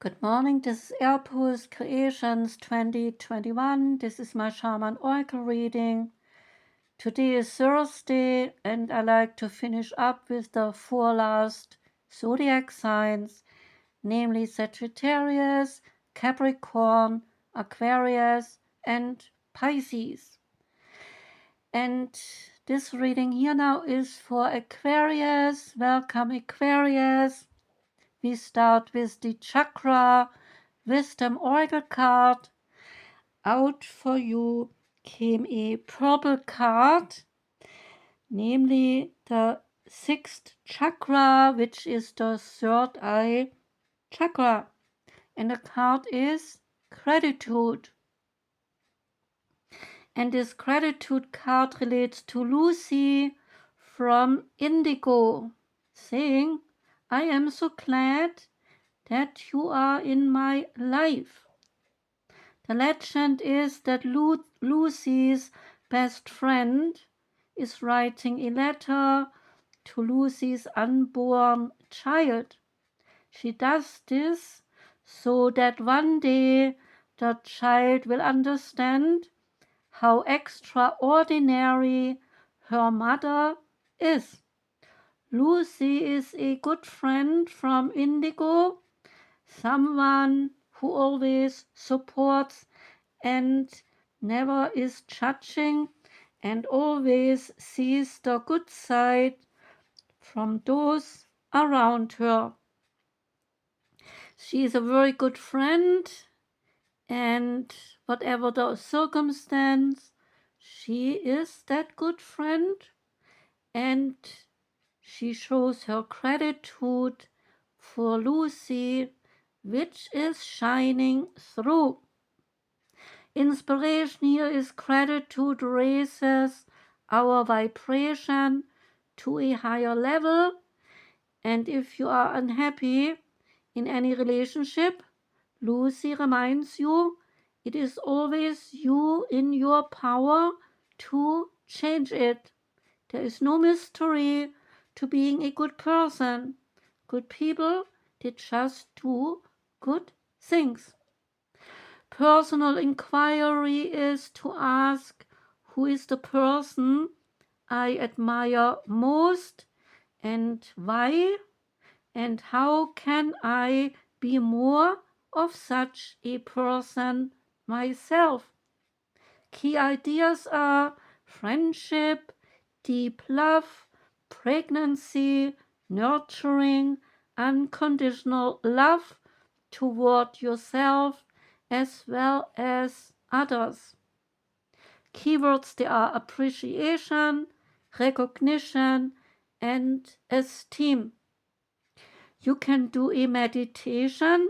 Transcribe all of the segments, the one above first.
Good morning, this is Airpulse Creations 2021. This is my Shaman Oracle reading. Today is Thursday and I like to finish up with the 4 last zodiac signs, namely Sagittarius, Capricorn, Aquarius and Pisces. And this reading here now is for Aquarius. Welcome Aquarius. We start with the Chakra Wisdom Oracle card. Out for you came a purple card, namely the 6th chakra, which is the third eye chakra. And the card is Gratitude. And this Gratitude card relates to Lucy from Indigo, saying, I am so glad that you are in my life. The legend is that Lucy's best friend is writing a letter to Lucy's unborn child. She does this so that one day the child will understand how extraordinary her mother is. Lucy is a good friend from Indigo, someone who always supports and never is judging and always sees the good side from those around her. She is a very good friend, and whatever the circumstance, she is that good friend, and she shows her gratitude for Lucy, which is shining through. Inspiration here is gratitude raises our vibration to a higher level, and if you are unhappy in any relationship, Lucy reminds you it is always you in your power to change it. There is no mystery to being a good person. Good people, they just do good things. Personal inquiry is to ask, who is the person I admire most and why, and how can I be more of such a person myself? Key ideas are friendship, deep love, pregnancy, nurturing, unconditional love toward yourself as well as others. Keywords, they are appreciation, recognition, and esteem. You can do a meditation.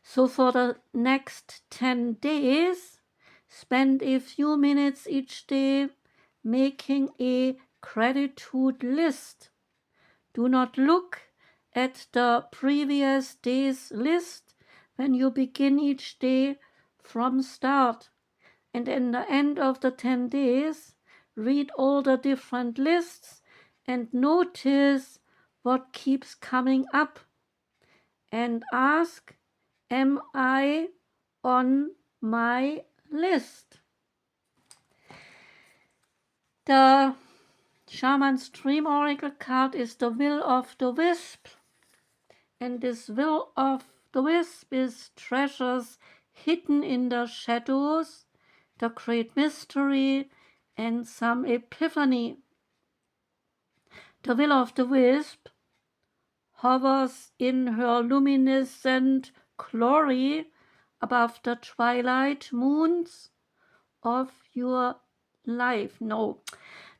So for the next 10 days, spend a few minutes each day making a gratitude list. Do not look at the previous day's list when you begin each day from start. And in the end of the 10 days, read all the different lists and notice what keeps coming up. And ask, am I on my list? The Shaman's Dream Oracle card is the Will of the Wisp. And this Will of the Wisp is treasures hidden in the shadows, the great mystery, and some epiphany. The Will of the Wisp hovers in her luminescent glory above the twilight moons of your life. No,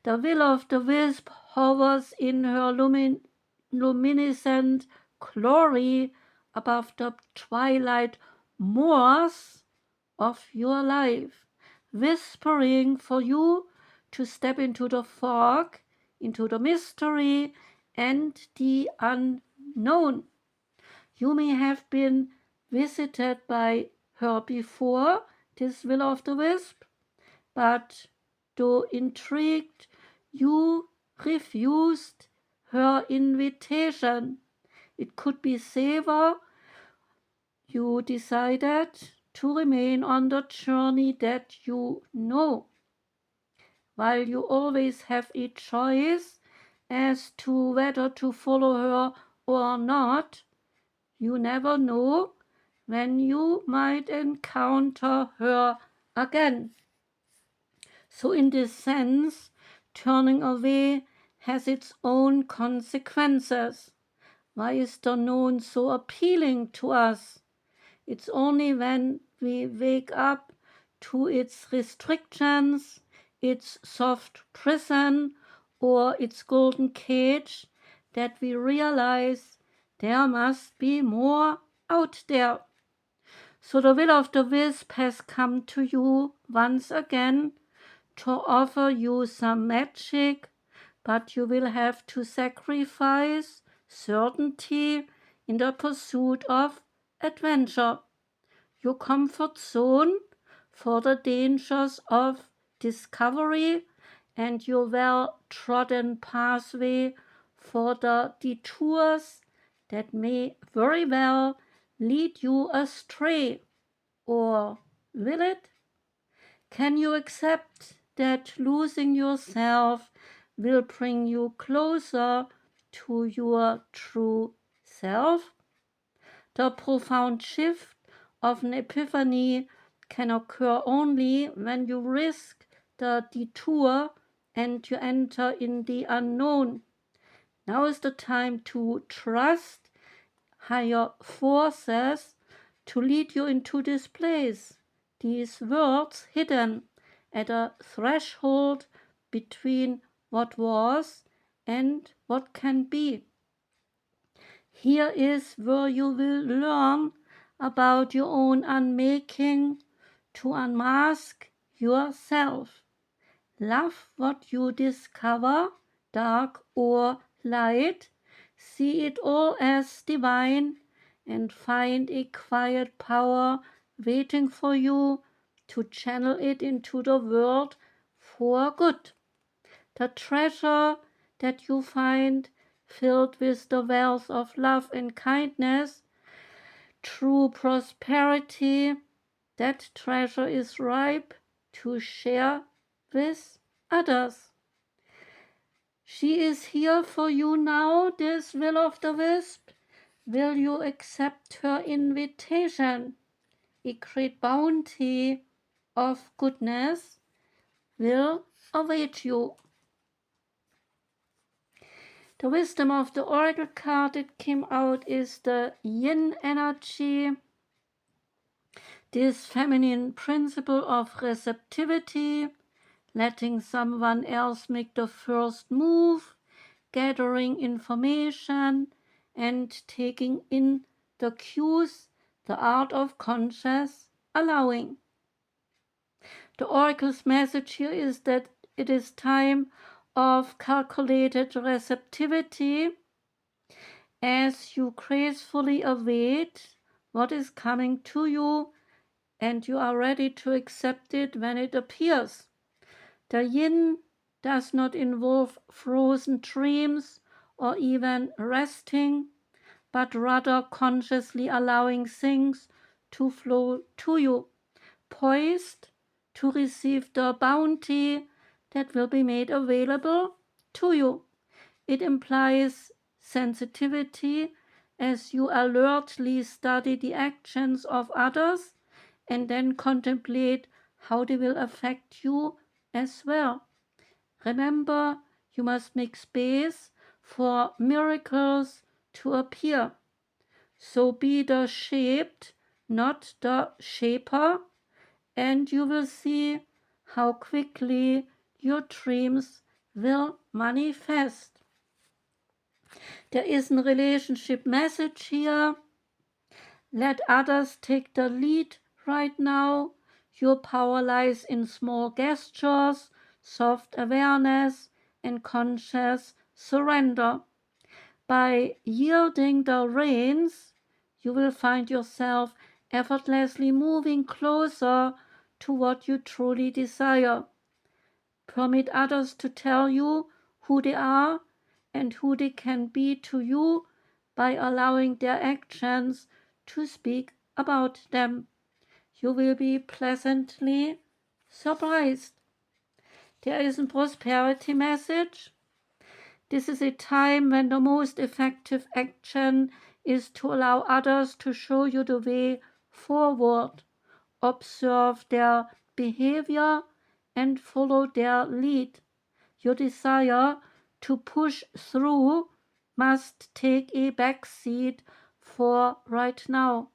the Will of the Wisp hovers in her luminescent glory above the twilight moors of your life, whispering for you to step into the fog, into the mystery and the unknown. You may have been visited by her before, this Will of the Wisp, but though intrigued, you refused her invitation. It could be safer You decided to remain on the journey that you know. While you always have a choice as to whether to follow her or not, you never know when you might encounter her again. So in this sense, turning away has its own consequences. Why is the known so appealing to us? It's only when we wake up to its restrictions, its soft prison, or its golden cage that we realize there must be more out there. So the will of the wisp has come to you once again to offer you some magic, but you will have to sacrifice certainty in the pursuit of adventure, your comfort zone for the dangers of discovery, and your well-trodden pathway for the detours that may very well lead you astray. Or will it? Can you accept that losing yourself will bring you closer to your true self? The profound shift of an epiphany can occur only when you risk the detour and you enter in the unknown. Now is the time to trust higher forces to lead you into this place. These words hidden at a threshold between what was and what can be. Here is where you will learn about your own unmaking, to unmask yourself. Love what you discover, dark or light. See it all as divine and find a quiet power waiting for you to channel it into the world for good. The treasure that you find filled with the wealth of love and kindness, true prosperity, that treasure is ripe to share with others. She is here for you now, this will of the wisp. Will you accept her invitation? A great bounty of goodness will await you. The wisdom of the oracle card that came out is the yin energy, this feminine principle of receptivity, letting someone else make the first move, gathering information, and taking in the cues, the art of conscious allowing. The oracle's message here is that it is time of calculated receptivity as you gracefully await what is coming to you and you are ready to accept it when it appears. The yin does not involve frozen dreams or even resting, but rather consciously allowing things to flow to you, poised to receive the bounty that will be made available to you. It implies sensitivity as you alertly study the actions of others and then contemplate how they will affect you as well. Remember, you must make space for miracles to appear. So be the shaped, not the shaper, and you will see how quickly your dreams will manifest. There is a relationship message here. Let others take the lead right now. Your power lies in small gestures, soft awareness, and conscious surrender. By yielding the reins, you will find yourself effortlessly moving closer to what you truly desire. Permit others to tell you who they are and who they can be to you by allowing their actions to speak about them. You will be pleasantly surprised. There is a prosperity message. This is a time when the most effective action is to allow others to show you the way forward. Observe their behavior and follow their lead. Your desire to push through must take a back seat for right now.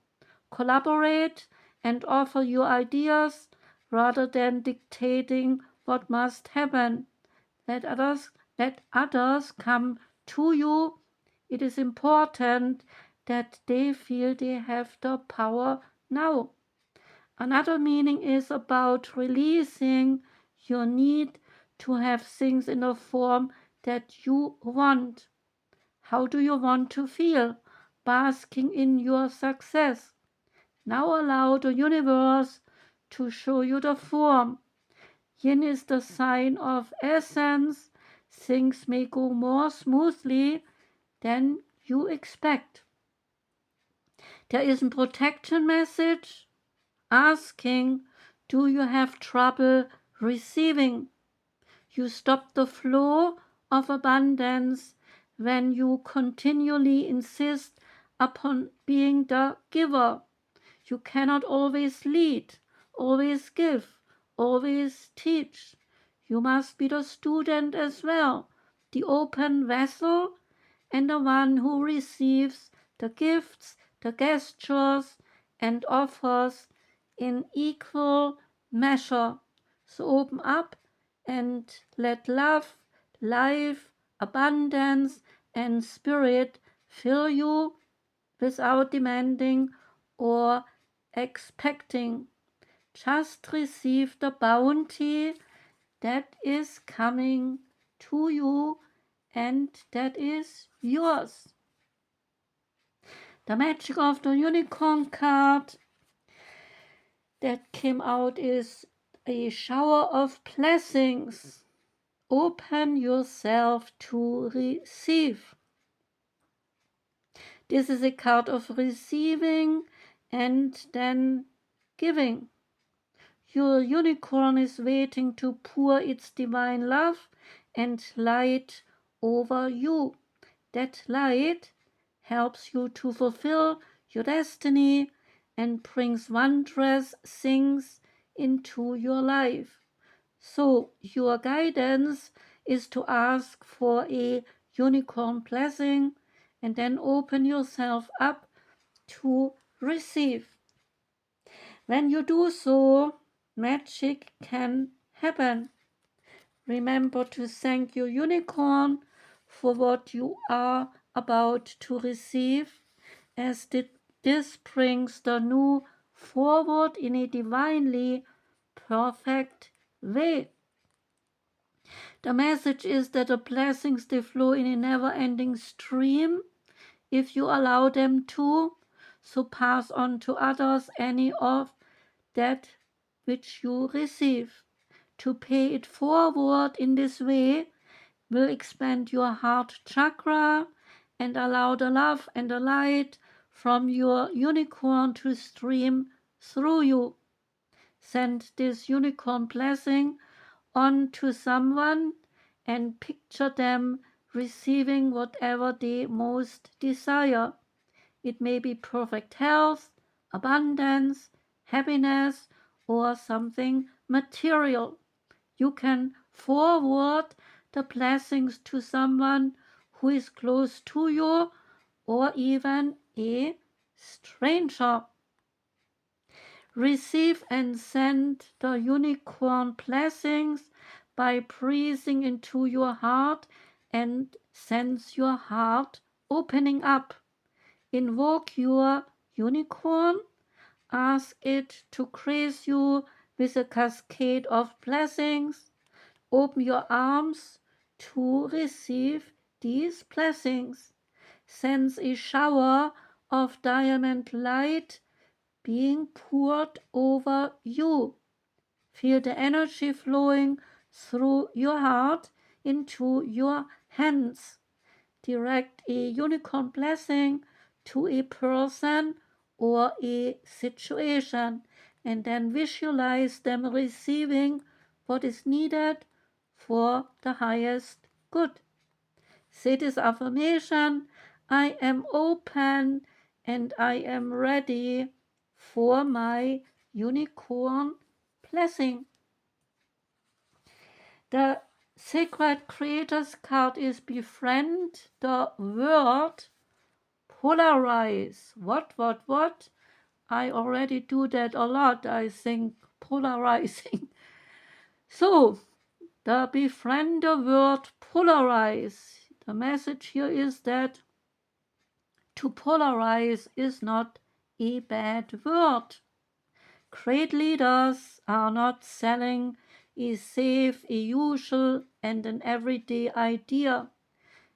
Collaborate and offer your ideas rather than dictating what must happen. Let others come to you. It is important that they feel they have the power now. Another meaning is about releasing your need to have things in a form that you want. How do you want to feel? Basking in your success. Now allow the universe to show you the form. Yin is the sign of essence. Things may go more smoothly than you expect. There is a protection message asking, do you have trouble receiving? You stop the flow of abundance when you continually insist upon being the giver. You cannot always lead, always give, always teach. You must be the student as well, the open vessel, and the one who receives the gifts, the gestures, and offers in equal measure. So open up and let love, life, abundance, and spirit fill you without demanding or expecting. Just receive the bounty that is coming to you and that is yours. The magic of the unicorn card that came out is a shower of blessings. Open yourself to receive. This is a card of receiving and then giving. Your unicorn is waiting to pour its divine love and light over you. That light helps you to fulfill your destiny and brings wondrous things into your life. So your guidance is to ask for a unicorn blessing and then open yourself up to receive. When you do so, magic can happen. Remember to thank your unicorn for what you are about to receive, as this brings the new forward in a divinely perfect way. The message is that the blessings, they flow in a never-ending stream if you allow them to. So pass on to others any of that which you receive. To pay it forward in this way will expand your heart chakra and allow the love and the light from your unicorn to stream through you. Send this unicorn blessing on to someone and picture them receiving whatever they most desire. It may be perfect health, abundance, happiness, or something material. You can forward the blessings to someone who is close to you or even a stranger. Receive and send the unicorn blessings by breathing into your heart and sense your heart opening up. Invoke your unicorn. Ask it to grace you with a cascade of blessings. Open your arms to receive these blessings. Sense a shower of diamond light being poured over you. Feel the energy flowing through your heart into your hands. Direct a unicorn blessing to a person or a situation, and then visualize them receiving what is needed for the highest good. Say this affirmation: I am open and I am ready for my unicorn blessing. The sacred creators card is Befriend the Word. Polarize. What? I already do that a lot, I think, polarizing. So, the Befriend the Word, polarize. The message here is that to polarize is not a bad word. Great leaders are not selling a safe, a usual, and an everyday idea.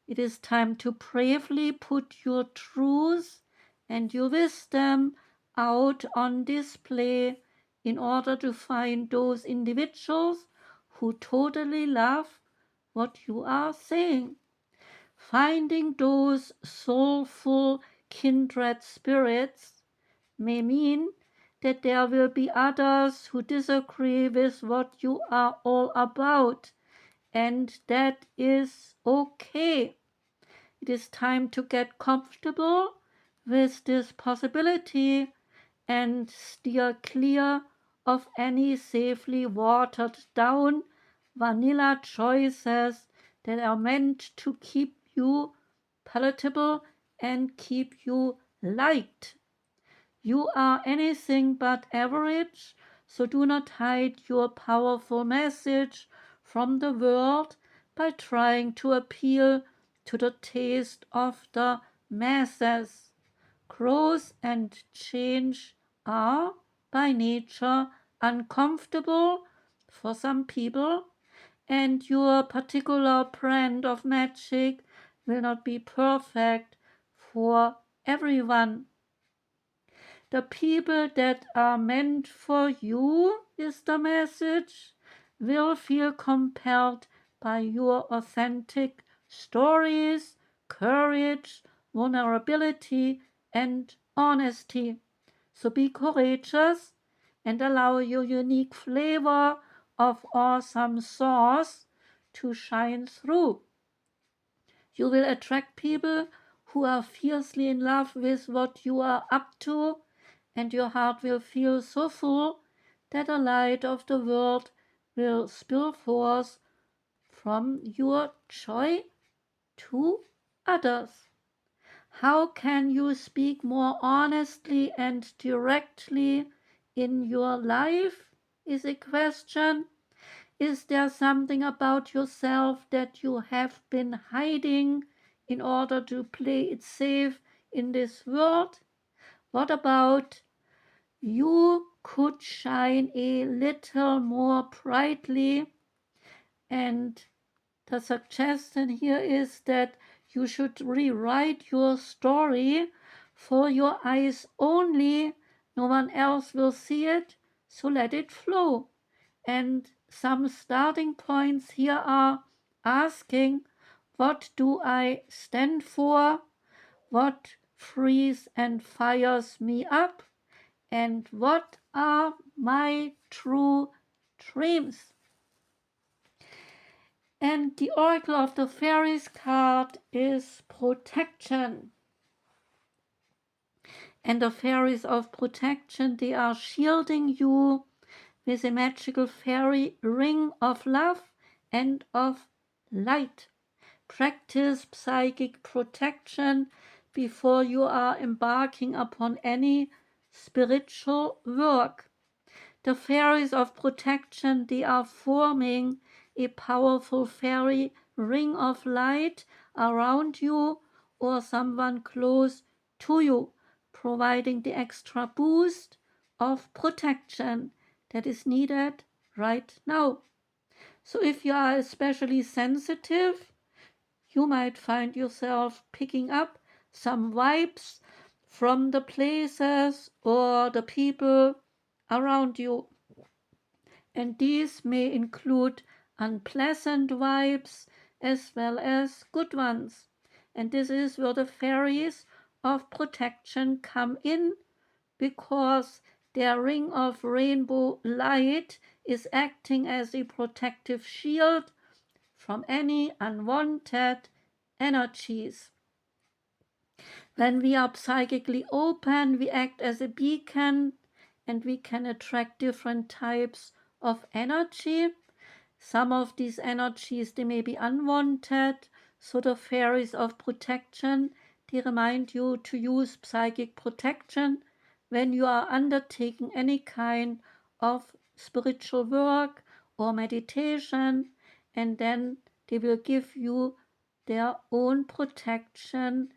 It is time to bravely put your truth and your wisdom out on display in order to find those individuals who totally love what you are saying. Finding those soulful kindred spirits may mean that there will be others who disagree with what you are all about, and that is okay. It is time to get comfortable with this possibility and steer clear of any safely watered down vanilla choices that are meant to keep you palatable and keep you liked. You are anything but average, so do not hide your powerful message from the world by trying to appeal to the taste of the masses. Growth and change are, by nature, uncomfortable for some people, and your particular brand of magic will not be perfect for everyone. The people that are meant for you, is the message, will feel compelled by your authentic stories, courage, vulnerability, and honesty. So be courageous and allow your unique flavor of awesome sauce to shine through. You will attract people who are fiercely in love with what you are up to, and your heart will feel so full that the light of the world will spill forth from your joy to others. How can you speak more honestly and directly in your life, is a question. Is there something about yourself that you have been hiding in order to play it safe in this world? What about you could shine a little more brightly? And the suggestion here is that you should rewrite your story for your eyes only. No one else will see it, so let it flow. And some starting points here are asking, what do I stand for? What frees and fires me up? And what are my true dreams? And the Oracle of the Fairies card is protection. And the fairies of protection, they are shielding you with a magical fairy ring of love and of light. Practice psychic protection before you are embarking upon any spiritual work. The fairies of protection, they are forming a powerful fairy ring of light around you or someone close to you, providing the extra boost of protection that is needed right now. So if you are especially sensitive, you might find yourself picking up some vibes from the places or the people around you. And these may include unpleasant vibes as well as good ones. And this is where the fairies of protection come in because their ring of rainbow light is acting as a protective shield from any unwanted energies. When we are psychically open, we act as a beacon and we can attract different types of energy. Some of these energies, they may be unwanted, so the fairies of protection, they remind you to use psychic protection when you are undertaking any kind of spiritual work or meditation, and then they will give you their own protection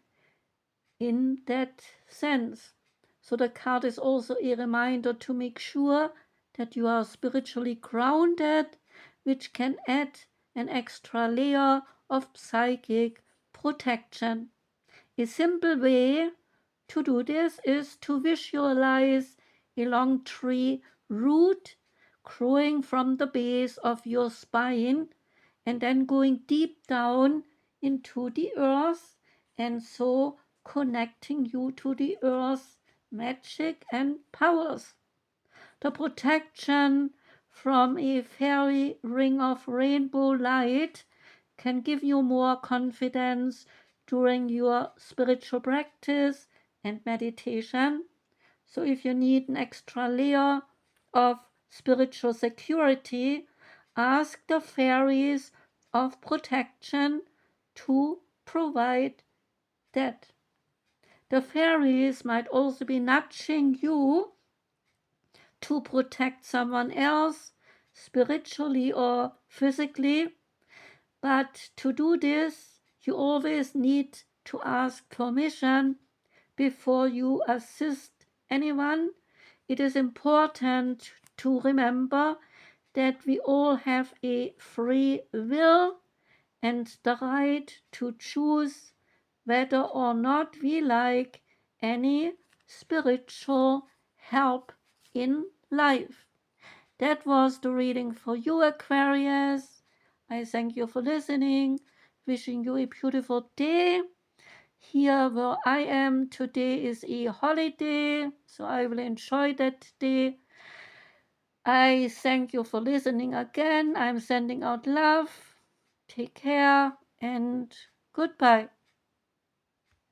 in that sense. So the card is also a reminder to make sure that you are spiritually grounded, which can add an extra layer of psychic protection. A simple way to do this is to visualize a long tree root growing from the base of your spine and then going deep down into the earth, and so connecting you to the earth's magic and powers. The protection from a fairy ring of rainbow light can give you more confidence during your spiritual practice and meditation. So if you need an extra layer of spiritual security, ask the fairies of protection to provide that. The fairies might also be nudging you to protect someone else, spiritually or physically. But to do this, you always need to ask permission before you assist anyone. It is important to remember that we all have a free will and the right to choose whether or not we like any spiritual help in life. That was the reading for you, Aquarius. I thank you for listening, wishing you a beautiful day. Here where I am today is a holiday, so I will enjoy that day. I thank you for listening again. I'm sending out love. Take care and goodbye.